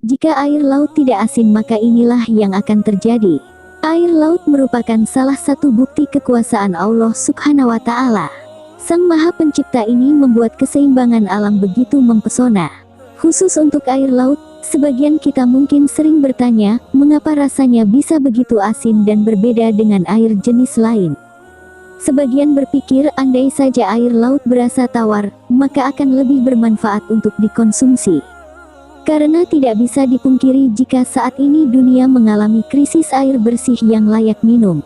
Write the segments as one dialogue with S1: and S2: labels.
S1: Jika air laut tidak asin maka inilah yang akan terjadi. Air laut merupakan salah satu bukti kekuasaan Allah Subhanahu wa Ta'ala. Sang Maha Pencipta ini membuat keseimbangan alam begitu mempesona. Khusus untuk air laut, sebagian kita mungkin sering bertanya, mengapa rasanya bisa begitu asin dan berbeda dengan air jenis lain. Sebagian berpikir andai saja air laut berasa tawar, maka akan lebih bermanfaat untuk dikonsumsi. Karena tidak bisa dipungkiri jika saat ini dunia mengalami krisis air bersih yang layak minum.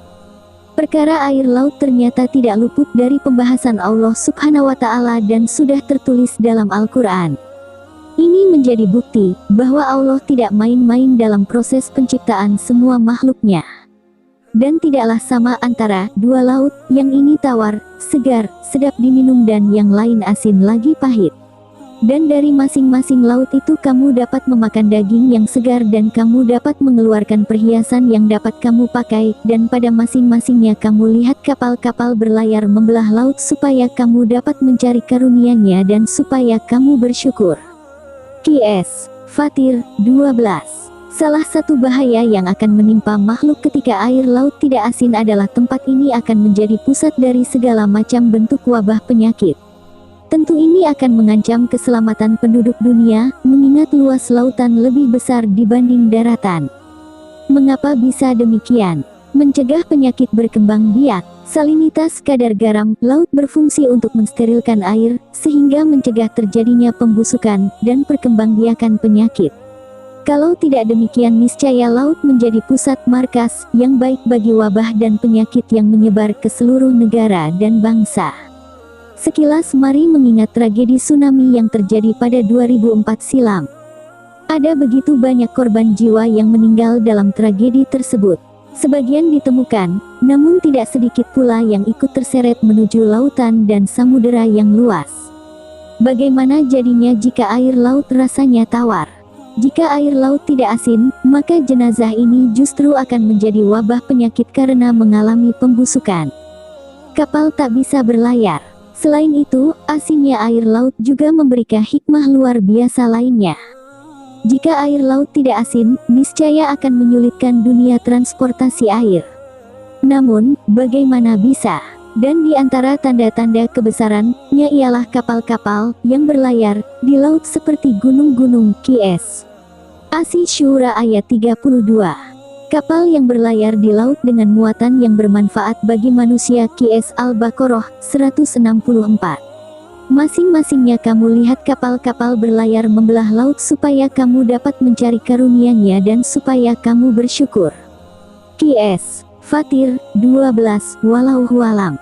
S1: Perkara air laut ternyata tidak luput dari pembahasan Allah Subhanahu wa Ta'ala dan sudah tertulis dalam Al-Quran. Ini menjadi bukti bahwa Allah tidak main-main dalam proses penciptaan semua makhluknya. Dan tidaklah sama antara dua laut, yang ini tawar, segar, sedap diminum dan yang lain asin lagi pahit. Dan dari masing-masing laut itu kamu dapat memakan daging yang segar dan kamu dapat mengeluarkan perhiasan yang dapat kamu pakai, dan pada masing-masingnya kamu lihat kapal-kapal berlayar membelah laut supaya kamu dapat mencari karunia-Nya dan supaya kamu bersyukur. Qs. Fatir, 12. Salah satu bahaya yang akan menimpa makhluk ketika air laut tidak asin adalah tempat ini akan menjadi pusat dari segala macam bentuk wabah penyakit. Tentu ini akan mengancam keselamatan penduduk dunia, mengingat luas lautan lebih besar dibanding daratan. Mengapa bisa demikian? Mencegah penyakit berkembang biak. Salinitas kadar garam laut berfungsi untuk mensterilkan air, sehingga mencegah terjadinya pembusukan dan perkembangbiakan penyakit. Kalau tidak demikian niscaya laut menjadi pusat markas yang baik bagi wabah dan penyakit yang menyebar ke seluruh negara dan bangsa. Sekilas mari mengingat tragedi tsunami yang terjadi pada 2004 silam. Ada begitu banyak korban jiwa yang meninggal dalam tragedi tersebut. Sebagian ditemukan, namun tidak sedikit pula yang ikut terseret menuju lautan dan samudera yang luas. Bagaimana jadinya jika air laut rasanya tawar? Jika air laut tidak asin, maka jenazah ini justru akan menjadi wabah penyakit karena mengalami pembusukan. Kapal tak bisa berlayar. Selain itu, asinnya air laut juga memberikan hikmah luar biasa lainnya. Jika air laut tidak asin, niscaya akan menyulitkan dunia transportasi air. Namun, bagaimana bisa? Dan di antara tanda-tanda kebesarannya ialah kapal-kapal yang berlayar di laut seperti gunung-gunung. Qs. Asy-Syura ayat 32. Kapal yang berlayar di laut dengan muatan yang bermanfaat bagi manusia. Qs. Al-Baqarah 164. Masing-masingnya kamu lihat kapal-kapal berlayar membelah laut supaya kamu dapat mencari karunia-Nya dan supaya kamu bersyukur. Qs. Fatir, 12. Wallahu a'lam.